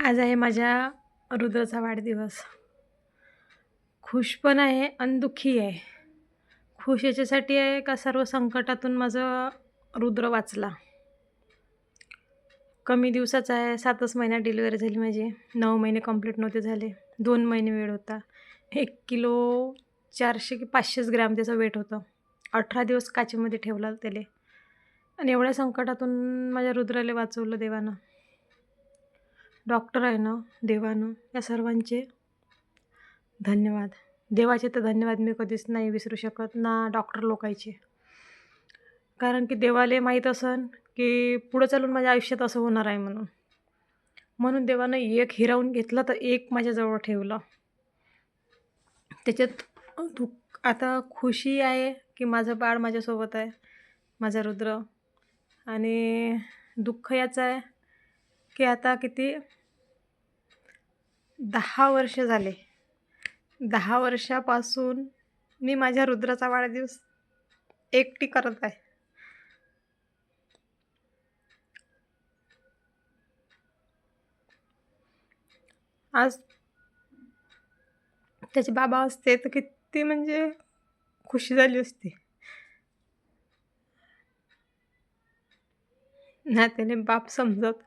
आज आहे माझ्या रुद्राचा वाढदिवस. खुश पण आहे आणि दुःखी आहे. खुश याच्यासाठी आहे का सर्व संकटातून माझा रुद्र वाचला. कमी दिवसाचा आहे, 7च महिन्यात डिलिव्हरी झाली माझी. 9 महिने कंप्लीट नव्हते झाले. 2 महिने वेळ होता. 1 किलो 400 की 500 ग्रॅम त्याचं वेट होतं. 18 दिवस काचेमध्ये ठेवला त्याला आणि एवढ्या संकटातून माझ्या रुद्राला वाचवलं देवानं. डॉक्टर आहे ना, देवानं, या सर्वांचे धन्यवाद. देवाचे तर धन्यवाद मी कधीच नाही विसरू शकत, ना डॉक्टर लोकांचे. कारण की देवाला माहीत असन की पुढं चालून माझ्या आयुष्यात असं होणार आहे म्हणून. म्हणून देवानं एक हिरावून घेतलं तर एक माझ्याजवळ ठेवलं. त्याच्यात आता खुशी आहे की माझं बाळ माझ्यासोबत आहे, माझा रुद्र. आणि दुःख याचं आहे की आता किती 10 वर्ष झाले. 10 वर्षापासून मी माझ्या रुद्राचा वाढदिवस एकटी करत आहे. आज त्याचे बाबा असते तर किती म्हणजे खुशी झाली असती. नाही त्याने बाप समजत.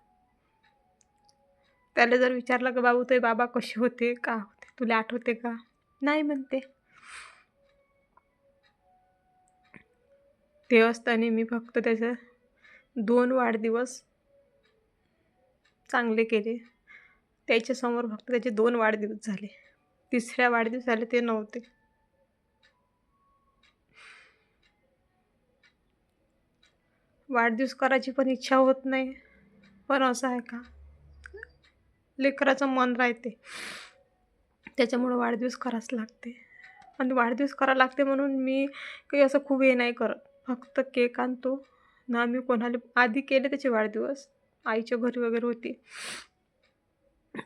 त्याला जर विचारलं की बाबू तुझे बाबा कसे होते, का होते, तुला आठवते का? नाही म्हणते. ते असताना मी फक्त त्याचे 2 वाढदिवस चांगले केले. त्याच्यासमोर फक्त त्याचे 2 वाढदिवस झाले. तिसऱ्या वाढदिवसाला ते नव्हते. वाढदिवस करायची पण इच्छा होत नाही. पण असं आहे का, लेकराचं मन राहते, त्याच्यामुळं वाढदिवस करावंच लागते. आणि वाढदिवस करावं लागते म्हणून मी काही असं खूप हे नाही करत. फक्त केक आणतो ना. मी कोणाला आधी केले त्याचे वाढदिवस, आईच्या घरी वगैरे होती,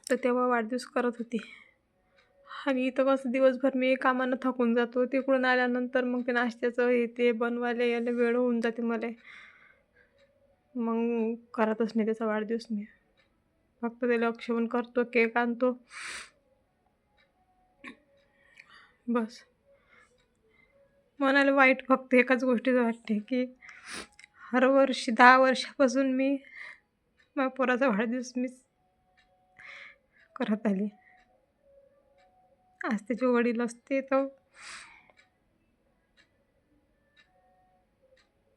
तर तेव्हा वाढदिवस करत होती. आणि इथं कसं दिवसभर मी कामानं थकून जातो. तिकडून आल्यानंतर मग ते नाश्त्याचं हे ते बनवायला यायला वेळ होऊन जाते मला. मग करतच नाही त्याचा वाढदिवस मी. फक्त त्याला लक्ष्मण करतो, केक आणतो, बस. मनाला वाईट फक्त एकाच गोष्टीचं वाटते की हर वर्षी 10 वर्षापासून मी माझ्या पोराचा वाढदिवस मीच करत आली. आज त्याचे वडील असते तर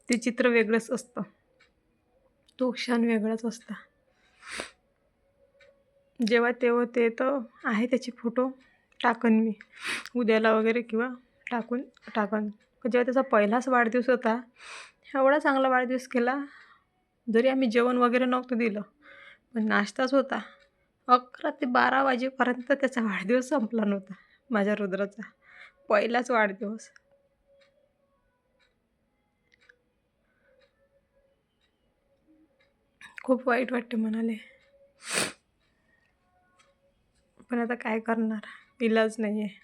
ते चित्र वेगळंच असतं. तो क्षण वेगळाच असता. जेव्हा तेव्हा ते तर आहे त्याचे फोटो टाकन मी उद्याला वगैरे किंवा टाकन. जेव्हा त्याचा पहिलाच वाढदिवस होता, एवढा चांगला वाढदिवस केला. जरी आम्ही जेवण वगैरे नव्हतं दिलं, पण नाश्ताच होता. 11 ते 12 वाजेपर्यंत त्याचा वाढदिवस संपला नव्हता. माझ्या रुद्राचा पहिलाच वाढदिवस. खूप वाईट वाटते मनाला. पण आता काय करणार, इलाज नाही आहे.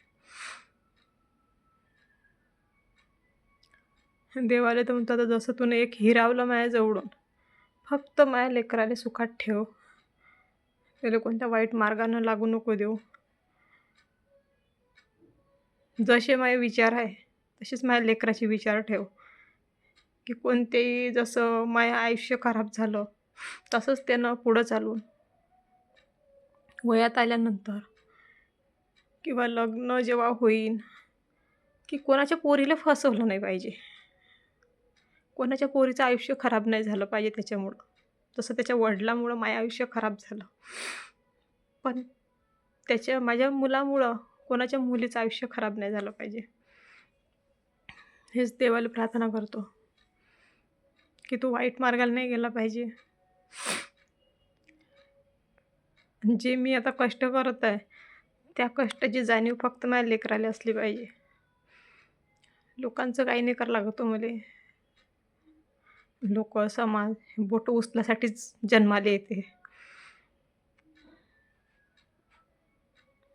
देवाला तर म्हणतो आता जसं तूने एक हिरावलं माझ्याजवळून, फक्त माझ्या लेकराला सुखात ठेव. त्याला कोणत्या वाईट मार्गानं लागू नको देऊ. जसे माझे विचार आहे तसेच माझ्या लेकराचे विचार ठेव. की कोणतेही जसं माझं आयुष्य खराब झालं तसंच त्यानं पुढं चालून वयात आल्यानंतर किंवा लग्न जेव्हा होईन, की कोणाच्या पोरीला फसवलं नाही पाहिजे. कोणाच्या पोरीचं आयुष्य खराब नाही झालं पाहिजे त्याच्यामुळं. जसं त्याच्या वडिलांमुळं माझं आयुष्य खराब झालं. पण माझ्या मुलामुळं कोणाच्या मुलीचं आयुष्य खराब नाही झालं पाहिजे. हेच देवाला प्रार्थना करतो की तू वाईट मार्गाला नाही गेला पाहिजे. जे मी आता कष्ट करत आहे, त्या कष्टाची जाणीव फक्त माझ्या लेकराला असली पाहिजे. लोकांचं काही नाही करावं लागत मला. लोक समाज बोटं उचलासाठीच जन्माला येते.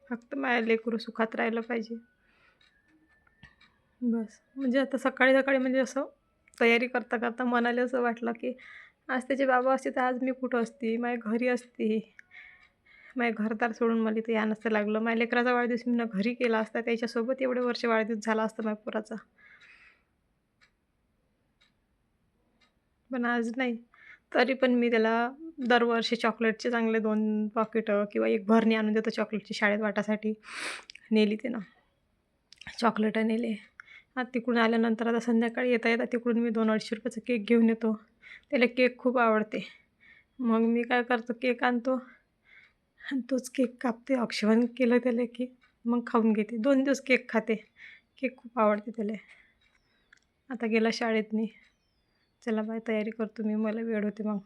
फक्त माझ्या लेकरू सुखात राहिलं पाहिजे, बस. म्हणजे आता सकाळी सकाळी म्हणजे असं तयारी करता करता मनाला असं वाटलं की आज त्याचे बाबा असते तर आज मी कुठं असते, माझ्या घरी असते. माझं घरदार सोडून मला इथं या नसतं लागलं. माझ्या लेकराचा वाढदिवस मी घरी केला असता, त्याच्यासोबत एवढे वर्ष वाढदिवस झाला असता माझ्या पोराचा. पण आज नाही. तरी पण मी त्याला दरवर्षी चॉकलेटचे चांगले 2 पॉकेटं किंवा 1 भरणी आणून देतो चॉकलेटची शाळेत वाटासाठी. नेली त्यानं. चॉकलेटं नेले. आता तिकडून आल्यानंतर आता संध्याकाळी येता-येता तिकडून मी ₹200-250 केक घेऊन येतो. त्याला केक खूप आवडते. मग मी काय करतो, केक आणतो आणि तोच केक कापते. औक्षण केलं त्याला की मग खाऊन घेते. 2 दिवस केक खाते. केक खूप आवडते त्याला. आता गेला शाळेतनी. चला बाय, तयारी करतो मी. मला वेळ होते मग.